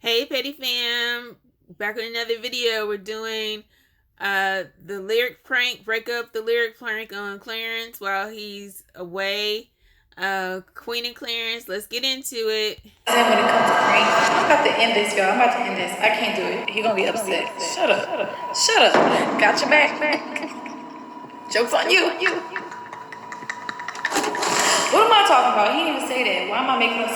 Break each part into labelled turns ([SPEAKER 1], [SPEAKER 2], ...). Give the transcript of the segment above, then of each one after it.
[SPEAKER 1] Hey Petty Fam, back with another video. We're doing the lyric prank, break up the lyric prank on Clarence while he's away. Queen and Clarence, let's get into it.
[SPEAKER 2] When it comes to prank, I'm about to end this, y'all. I'm about to end this. I can't do it. He gonna be upset. Shut up. Shut up. Got your back. Joke's on you. What am I talking about? He didn't even say that. Why am I making up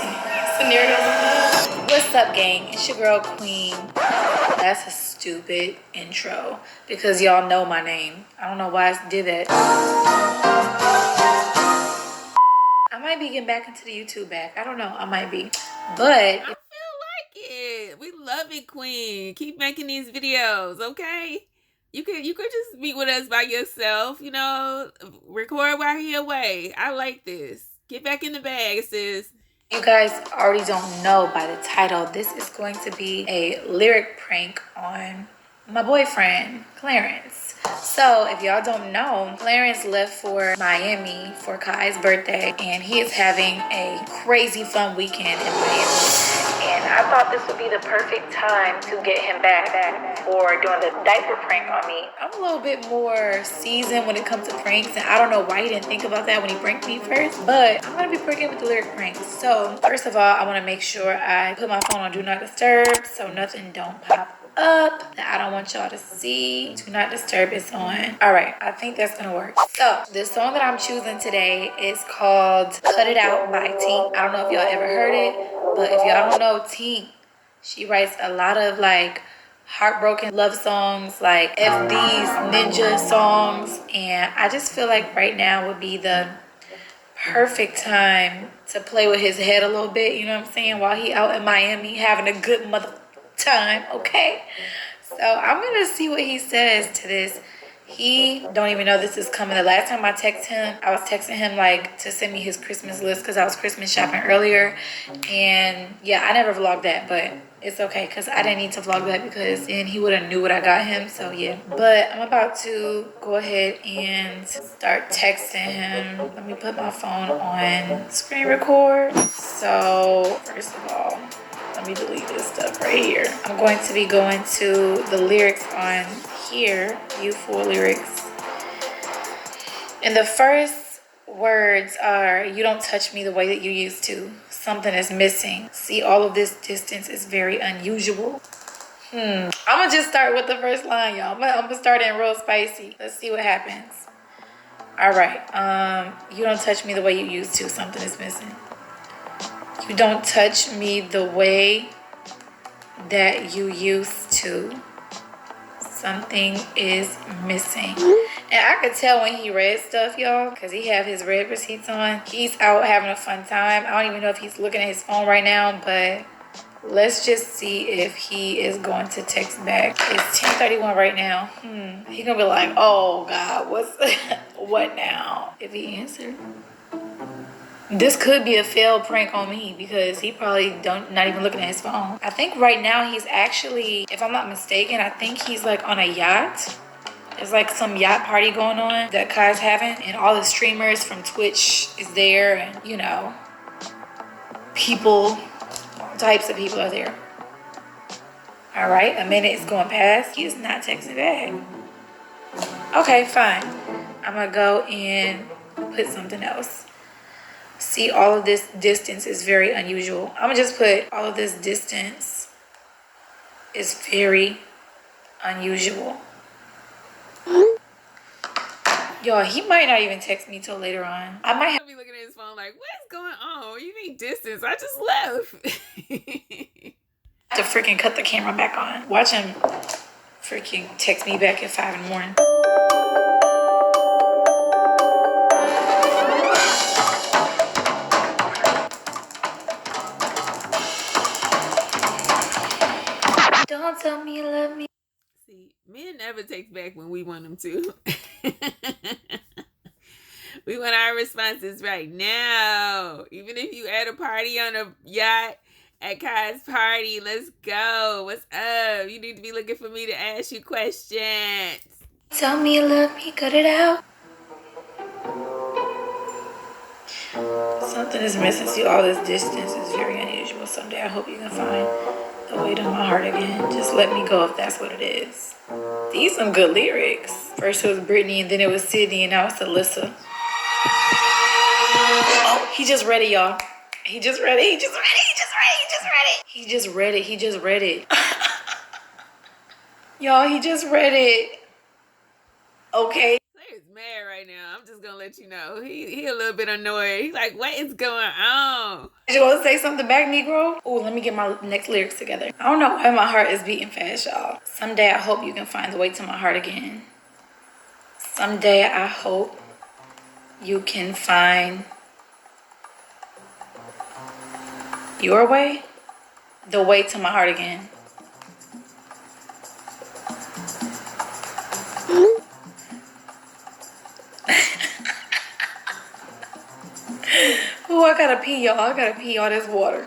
[SPEAKER 2] scenarios? What's up, gang? It's your girl, Queen. That's a stupid intro because y'all know my name. I don't know why I did that. I might be getting back into the YouTube back. I don't know. I might be. But
[SPEAKER 1] I feel like it. We love it, Queen. Keep making these videos, okay? You could just meet with us by yourself, record while he away. I like this. Get back in the bag, sis.
[SPEAKER 2] You guys already don't know by the title, this is going to be a lyric prank on my boyfriend, Clarence. So if y'all don't know, Clarence left for Miami for Kai's birthday, and he is having a crazy fun weekend in Miami. And I thought this would be the perfect time to get him back for doing the diaper prank on me. I'm a little bit more seasoned when it comes to pranks, and I don't know why he didn't think about that when he pranked me first, but I'm gonna be pranking with the lyric pranks. So first of all, I wanna make sure I put my phone on Do Not Disturb so nothing don't pop up that I don't want y'all to see. Do Not Disturb is on. All right, I think that's gonna work. So the song that I'm choosing today is called Cut It Out by Tink. I don't know if y'all ever heard it, but if y'all don't know Tink, she writes a lot of like heartbroken love songs, like FD's Ninja songs, and I just feel like right now would be the perfect time to play with his head a little bit, you know what I'm saying, while he out in Miami having a good mother time, okay? So I'm gonna see what he says to this. He don't even know this is coming. The last time I texted him, I was texting him like to send me his Christmas list because I was Christmas shopping earlier. And yeah, I never vlogged that, but it's okay because I didn't need to vlog that because then he would have knew what I got him. So yeah, but I'm about to go ahead and start texting him. Let me put my phone on screen record. So first of all, let me delete this stuff right here. I'm going to be going to the lyrics on here, U4 lyrics. And the first words are, you don't touch me the way that you used to. Something is missing. See, all of this distance is very unusual. I'm gonna just start with the first line, y'all. I'm gonna start in real spicy. Let's see what happens. All right, you don't touch me the way you used to. Something is missing. You don't touch me the way that you used to. Something is missing. And I could tell when he read stuff, y'all, because he have his red receipts on. He's out having a fun time. I don't even know if he's looking at his phone right now, but let's just see if he is going to text back. It's 10:31 right now. He gonna be like, oh God, what now? If he answered. This could be a failed prank on me because he probably not even looking at his phone. I think right now he's actually, if I'm not mistaken, I think he's like on a yacht. There's like some yacht party going on that Kai's having, and all the streamers from Twitch is there, and you know, all types of people are there. All right, a minute is going past. He is not texting back. Okay, fine. I'm gonna go and put something else. See, all of this distance is very unusual. I'm gonna just put all of this distance is very unusual. Y'all, he might not even text me till later on. I might have
[SPEAKER 1] to be looking at his phone like, what's going on? You mean distance? I just left.
[SPEAKER 2] to freaking cut the camera back on. Watch him freaking text me back at 5 in the morning. Don't tell me you love me.
[SPEAKER 1] See, men never text back when we want them to. We want our responses right now. Even if you at a party on a yacht at Kai's party, let's go. What's up? You need to be looking for me to ask you questions.
[SPEAKER 2] Tell me you love me, cut it out. Something is missing. See, all this distance is very unusual. Someday I hope you can find the way to my heart again. Just let me go if that's what it is. These some good lyrics. First it was Brittany, and then it was Sydney, and now it's Alyssa. Oh, he just read it, y'all. He just read it. He just read it. He just read it. He just read it. He just read it. He just read it. Y'all, he just read it. Okay.
[SPEAKER 1] Claire's mad right now. I'm just gonna let you know. He a little bit annoyed. He's like, what is going on?
[SPEAKER 2] You want to say something back, Negro? Oh, let me get my next lyrics together. I don't know why my heart is beating fast, y'all. Someday I hope you can find the way to my heart again. Someday I hope you can find your way, the way to my heart again. Oh, I gotta pee, y'all. I gotta pee all this water.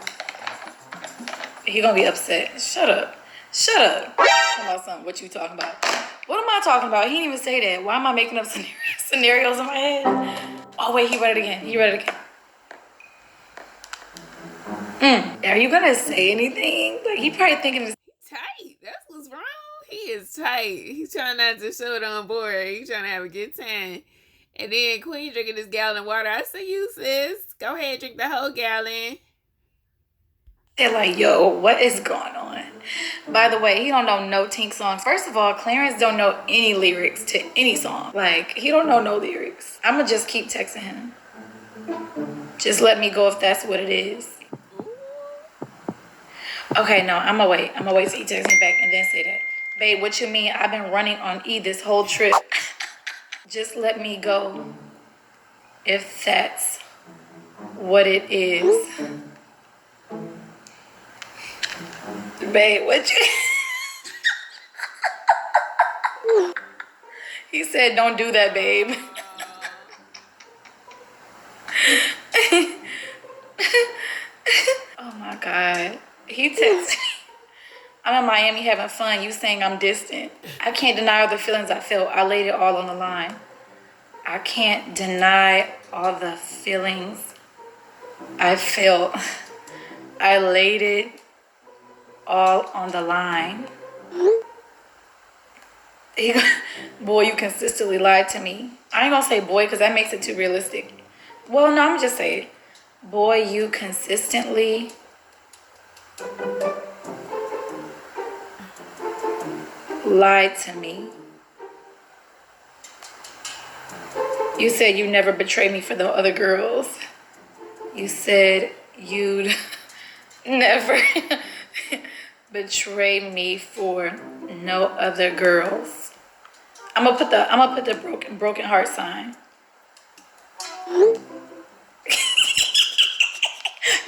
[SPEAKER 2] He gonna be upset. Shut up. Shut up. Talking about something. What you talking about? What am I talking about? He didn't even say that. Why am I making up scenarios in my head? Oh, wait. He read it again. He read it again. Are you gonna say anything? Like, he probably thinking it's
[SPEAKER 1] tight. That's what's wrong. He is tight. He's trying not to show it on board. He's trying to have a good time. And then Queen drinking this gallon of water. I say, you sis, go ahead, drink the whole gallon.
[SPEAKER 2] they're like, yo, what is going on? By the way, he don't know no Tink songs. First of all, Clarence don't know any lyrics to any song. Like, he don't know no lyrics. I'ma just keep texting him. Just let me go if that's what it is. Okay, no, I'ma wait. I'ma wait till he texts me back and then say that. Babe, what you mean? I've been running on E this whole trip. Just let me go if that's what it is. Babe, what you... He said, don't do that, babe. Oh my God. He texted me. I'm in Miami having fun. You saying I'm distant. I can't deny all the feelings I felt. I laid it all on the line. I can't deny all the feelings I felt. I laid it all on the line. Boy, you consistently lied to me. I ain't gonna say boy because that makes it too realistic. Well, no, I'm gonna just say, boy, you consistently lied to me. You said you never betrayed me for the other girls. You said you'd never betray me for no other girls. I'm gonna put the broken heart sign.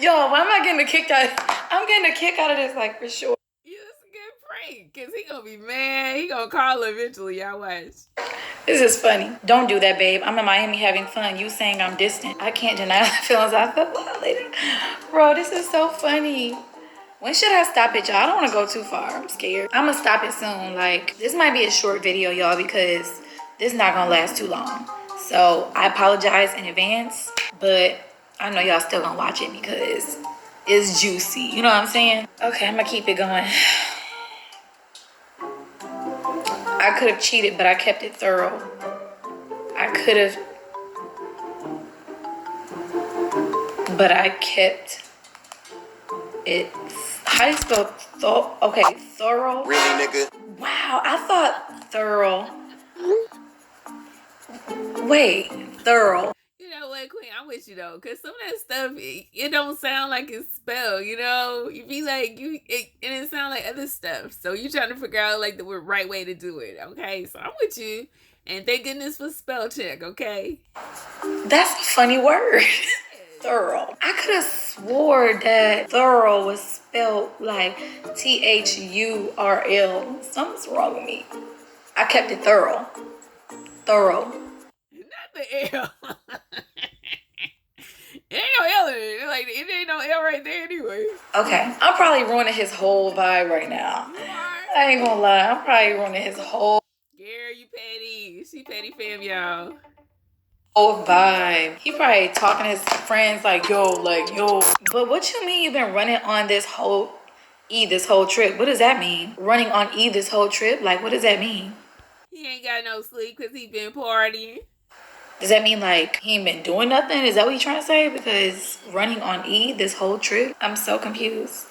[SPEAKER 2] Yo, why am I getting a kick out? I'm getting a kick out of this, like, for sure.
[SPEAKER 1] Yeah, it's a good prank, because he gonna be mad. He gonna call her eventually, y'all watch.
[SPEAKER 2] This is funny. Don't do that, babe. I'm in Miami having fun. You saying I'm distant. I can't deny the feelings I felt later. Bro, this is so funny. When should I stop it, y'all? I don't want to go too far. I'm scared. I'm going to stop it soon. Like, this might be a short video, y'all, because this is not going to last too long. So, I apologize in advance, but I know y'all still going to watch it because it's juicy. You know what I'm saying? Okay, I'm going to keep it going. I could have cheated, but I kept it thorough. I could have, but I kept it. How do you spell okay, thorough?
[SPEAKER 3] Really, nigga?
[SPEAKER 2] Wow, I thought thorough. Wait, thorough.
[SPEAKER 1] You know what, Queen? I'm with you though, cause some of that stuff it don't sound like it's spelled. You know, you be like and it sound like other stuff. So you trying to figure out like the right way to do it. Okay, so I'm with you, and thank goodness for spell check. Okay,
[SPEAKER 2] that's a funny word. Thorough. I could have swore that thorough was spelled like THURL. Something's wrong with me. I kept it thorough. Thorough.
[SPEAKER 1] Not the L. It ain't no L in it. Like, it ain't no L right there anyway.
[SPEAKER 2] Okay. I'm probably ruining his whole vibe right now. I ain't gonna lie. I'm probably ruining his whole...
[SPEAKER 1] Girl, you petty. She petty fam, y'all.
[SPEAKER 2] Whole vibe. He probably talking to his friends like, yo. But what you mean you've been running on this whole E this whole trip. What does that mean? Running on E this whole trip? Like, what does that mean?
[SPEAKER 1] He ain't got no sleep because he been partying.
[SPEAKER 2] Does that mean like he ain't been doing nothing? Is that what you trying to say? Because running on E this whole trip? I'm so confused.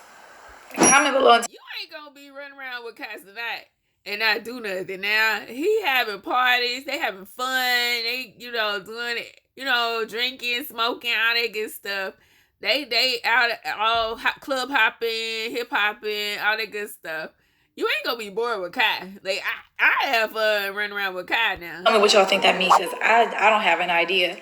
[SPEAKER 2] Comment below.
[SPEAKER 1] You ain't gonna be running around with Cass tonight and not do nothing. Now he having parties, they having fun, they doing it, drinking, smoking, all that good stuff. They out all club hopping, hip hopping, all that good stuff. You ain't gonna be bored with Kai. Like I have fun running around with Kai now.
[SPEAKER 2] Tell me what y'all think that means, because I don't have an idea.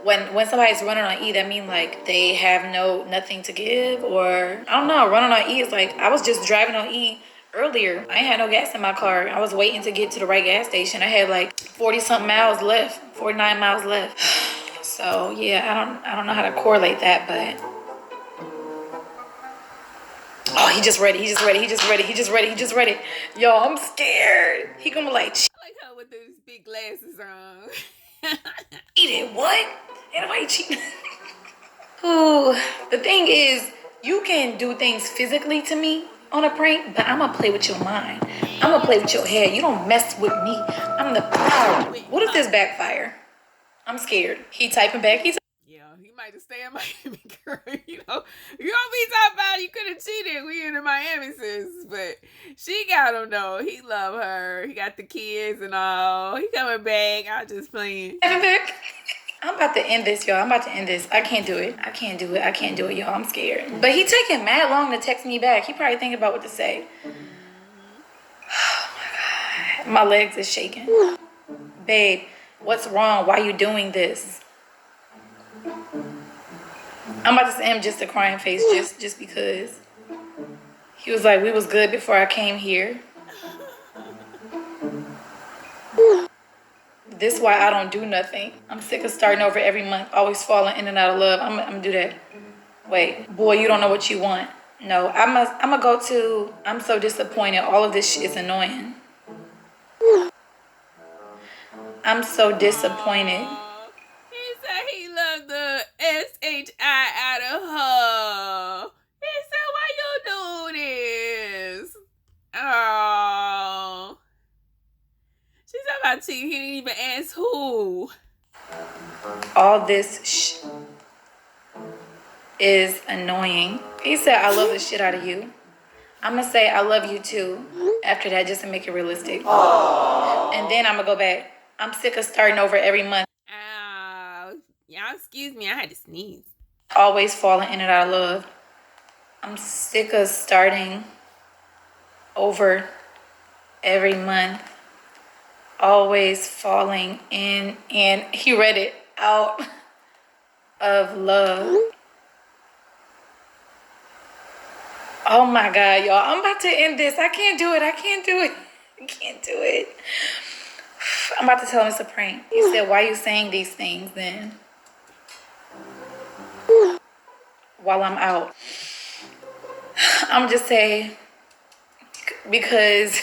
[SPEAKER 2] When somebody's running on E, that mean like they have nothing to give, or I don't know. Running on E is like I was just driving on E earlier. I ain't had no gas in my car. I was waiting to get to the right gas station. I had like 40-something miles left, 49 miles left. So yeah, I don't know how to correlate that, but oh, he just ready. Yo, I'm scared. He gonna be like,
[SPEAKER 1] I like her with those big glasses on.
[SPEAKER 2] Eat it, what? Ain't nobody cheating. Ooh, the thing is, you can do things physically to me on a prank, but I'm gonna play with your mind. I'm gonna play with your head. You don't mess with me. I'm the power. What if this backfire? I'm scared. He typing back.
[SPEAKER 1] Yeah, he might just stay in Miami, girl. You don't be talking about you could have cheated. We in the Miami, sis. But she got him, though. He love her. He got the kids and all. He coming back. I just playing.
[SPEAKER 2] I'm about to end this, y'all. I can't do it. I can't do it, y'all. I'm scared. But he taking mad long to text me back. He probably thinking about what to say. Oh, my God. My legs is shaking. Babe, what's wrong? Why you doing this? I'm about to say him just a crying face just because. He was like, we was good before I came here. This why I don't do nothing. I'm sick of starting over every month, always falling in and out of love. I'm gonna do that. Wait, boy, you don't know what you want. No, I'm gonna go to, I'm so disappointed. All of this shit is annoying. I'm so disappointed.
[SPEAKER 1] He said he loved the S-H-I out of her. He said, why you do this? Oh. She's about to, he didn't even ask who.
[SPEAKER 2] All this is annoying. He said, I love the shit out of you. I'm gonna say I love you too after that, just to make it realistic. Aww. And then I'm gonna go back. I'm sick of starting over every month.
[SPEAKER 1] Y'all excuse me, I had to sneeze.
[SPEAKER 2] Always falling in and out of love. I'm sick of starting over every month. Always falling in, and he read it, out of love. Oh my God, y'all. I'm about to end this. I can't do it. I'm about to tell him it's a prank. He said, why are you saying these things then? While I'm out. I'm just saying, because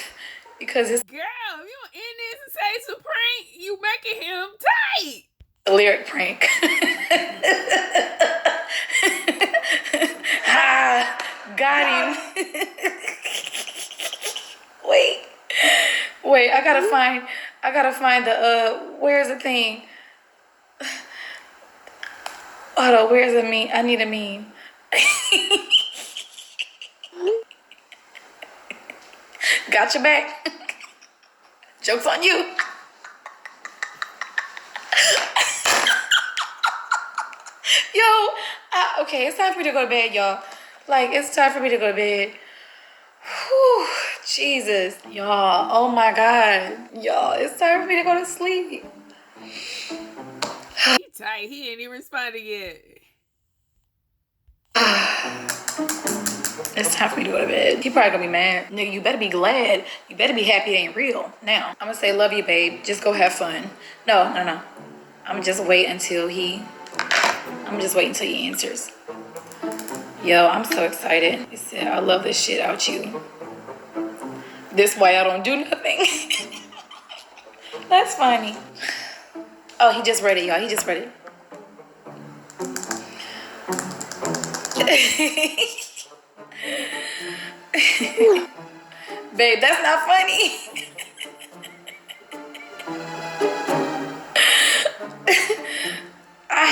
[SPEAKER 2] it's...
[SPEAKER 1] Girl, if you don't end this and say it's a prank, you making him tight.
[SPEAKER 2] A lyric prank. Got him. Wait, I gotta find the, where's the thing? Hold on, where's the meme? I need a meme. Got your back. Joke's on you. Yo, okay, it's time for me to go to bed, y'all. Like, it's time for me to go to bed. Whew, Jesus, y'all. Oh my God, y'all. It's time for me to go to sleep.
[SPEAKER 1] He tight. He ain't even responded yet.
[SPEAKER 2] It's time for me to go to bed. He probably gonna be mad. Nigga, you better be glad. You better be happy it ain't real. Now, I'm gonna say love you, babe. Just go have fun. No. I'm gonna just wait until he answers. Yo, I'm so excited. He said, I love this shit out you. This why I don't do nothing. That's funny. Oh, he just read it, y'all. He just read it. Babe, that's not funny. I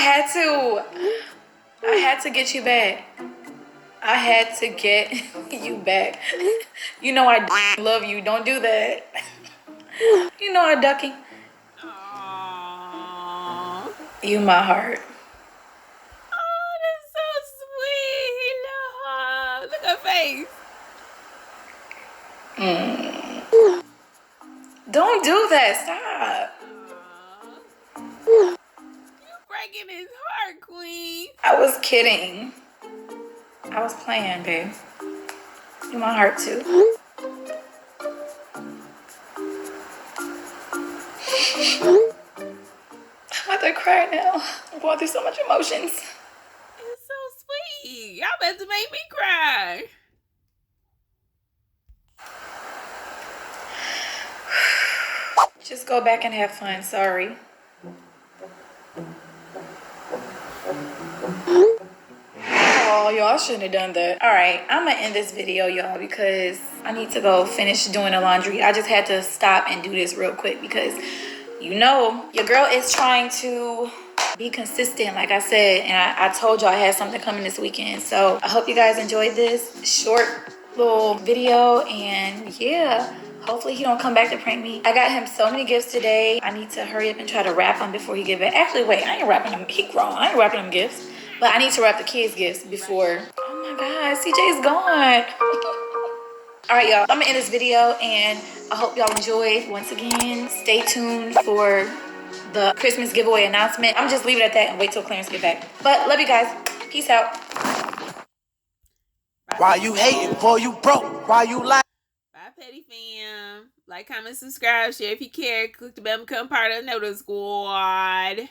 [SPEAKER 2] had to get you back. I had to get you back. You know I love you. Don't do that. You know I ducking.
[SPEAKER 1] Aww.
[SPEAKER 2] You my heart.
[SPEAKER 1] Oh, that's so sweet. Look at her face.
[SPEAKER 2] Don't do that. Stop.
[SPEAKER 1] Aww. You breaking his heart, Queen.
[SPEAKER 2] I was kidding. I was playing, babe. You my heart too. I'm about to cry now. I'm going through so much emotions.
[SPEAKER 1] It's so sweet. Y'all about to make me cry.
[SPEAKER 2] Just go back and have fun. Sorry. Oh, y'all shouldn't have done that. All right, I'm gonna end this video, y'all, because I need to go finish doing the laundry. I just had to stop and do this real quick because, you know, your girl is trying to be consistent, like I said, and I told y'all I had something coming this weekend. So I hope you guys enjoyed this short little video, and yeah, hopefully he don't come back to prank me. I got him so many gifts today. I need to hurry up and try to wrap them before he get back. Actually, wait, I ain't wrapping them. He grown. I ain't wrapping them gifts. But I need to wrap the kids' gifts before. Oh my God, CJ's gone. All right, y'all, I'm gonna end this video, and I hope y'all enjoyed. Once again, stay tuned for the Christmas giveaway announcement. I'm just leave it at that and wait till Clarence get back. But love you guys. Peace out.
[SPEAKER 3] Why you hating, boy? You broke. Why you like?
[SPEAKER 1] Bye, Petty Fam. Like, comment, subscribe, share if you care. Click the bell and become part of the Notice Squad.